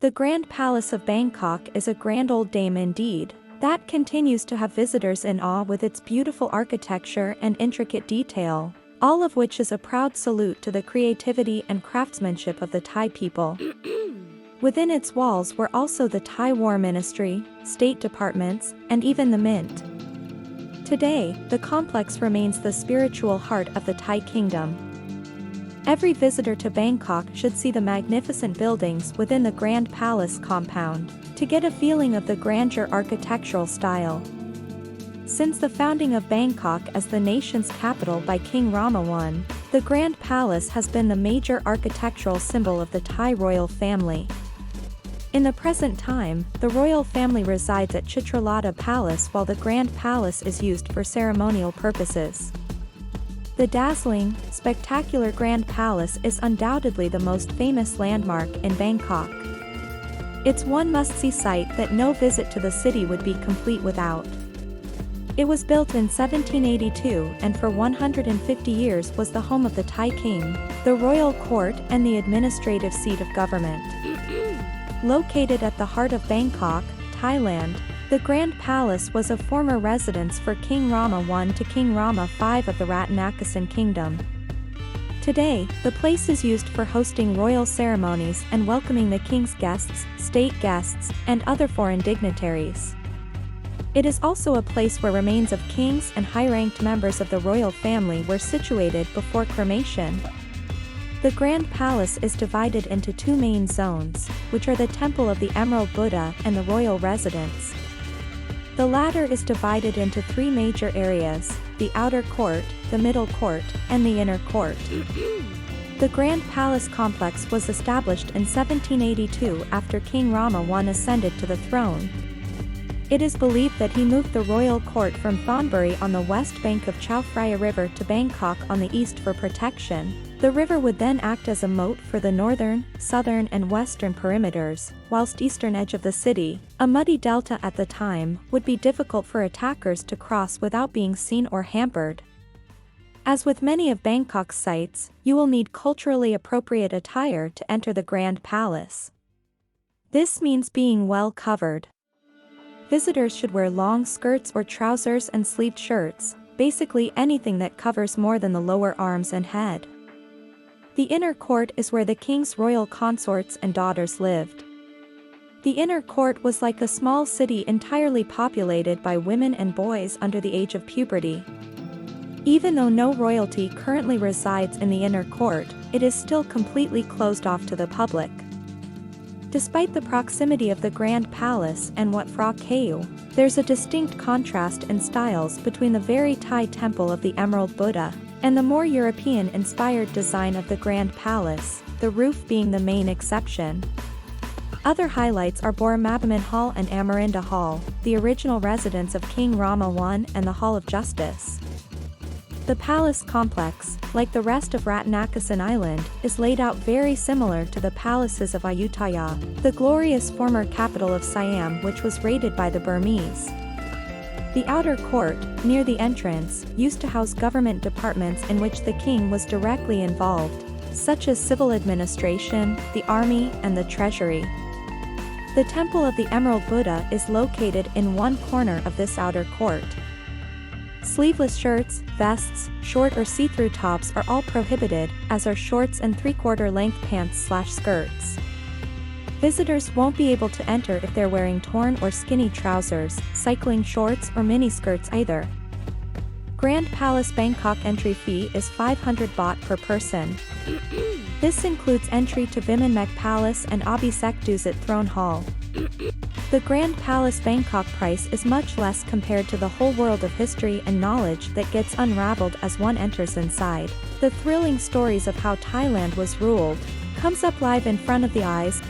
The Grand Palace of Bangkok is a grand old dame indeed, that continues to have visitors in awe with its beautiful architecture and intricate detail, all of which is a proud salute to the creativity and craftsmanship of the Thai people. Within its walls were also the Thai War Ministry, state departments, and even the Mint. Today, the complex remains the spiritual heart of the Thai kingdom. Every visitor to Bangkok should see the magnificent buildings within the Grand Palace compound, to get a feeling of the grandeur architectural style. Since the founding of Bangkok as the nation's capital by King Rama I, the Grand Palace has been the major architectural symbol of the Thai royal family. In the present time, the royal family resides at Chitralada Palace while the Grand Palace is used for ceremonial purposes. The dazzling, spectacular Grand Palace is undoubtedly the most famous landmark in Bangkok. It's one must-see sight that no visit to the city would be complete without. It was built in 1782 and for 150 years was the home of the Thai king, the royal court and the administrative seat of government. Located at the heart of Bangkok, Thailand, the Grand Palace was a former residence for King Rama I to King Rama V of the Rattanakosin Kingdom. Today, the place is used for hosting royal ceremonies and welcoming the king's guests, state guests, and other foreign dignitaries. It is also a place where remains of kings and high-ranked members of the royal family were situated before cremation. The Grand Palace is divided into two main zones, which are the Temple of the Emerald Buddha and the Royal Residence. The latter is divided into three major areas, the outer court, the middle court, and the inner court. The Grand Palace complex was established in 1782 after King Rama I ascended to the throne. It is believed that he moved the royal court from Thonburi on the west bank of Chao Phraya River to Bangkok on the east for protection. The river would then act as a moat for the northern, southern and western perimeters, whilst eastern edge of the city, a muddy delta at the time, would be difficult for attackers to cross without being seen or hampered. As with many of Bangkok's sites, you will need culturally appropriate attire to enter the Grand Palace. This means being well covered. Visitors should wear long skirts or trousers and sleeved shirts, basically anything that covers more than the lower arms and head. The inner court is where the king's royal consorts and daughters lived. The inner court was like a small city entirely populated by women and boys under the age of puberty. Even though no royalty currently resides in the inner court, it is still completely closed off to the public. Despite the proximity of the Grand Palace and Wat Phra Kaew, there's a distinct contrast in styles between the very Thai temple of the Emerald Buddha and the more European-inspired design of the Grand Palace, the roof being the main exception. Other highlights are Boramabaman Hall and Amarinda Hall, the original residence of King Rama I and the Hall of Justice. The palace complex, like the rest of Rattanakosin Island, is laid out very similar to the palaces of Ayutthaya, the glorious former capital of Siam which was raided by the Burmese. The outer court, near the entrance, used to house government departments in which the king was directly involved, such as civil administration, the army, and the treasury. The Temple of the Emerald Buddha is located in one corner of this outer court. Sleeveless shirts, vests, short or see-through tops are all prohibited, as are shorts and three-quarter length pants/skirts. Visitors won't be able to enter if they're wearing torn or skinny trousers, cycling shorts or miniskirts either. Grand Palace Bangkok entry fee is 500 baht per person. This includes entry to Vimanmek Palace and Abhisek Dusit Throne Hall. The Grand Palace Bangkok price is much less compared to the whole world of history and knowledge that gets unraveled as one enters inside. The thrilling stories of how Thailand was ruled comes up live in front of the eyes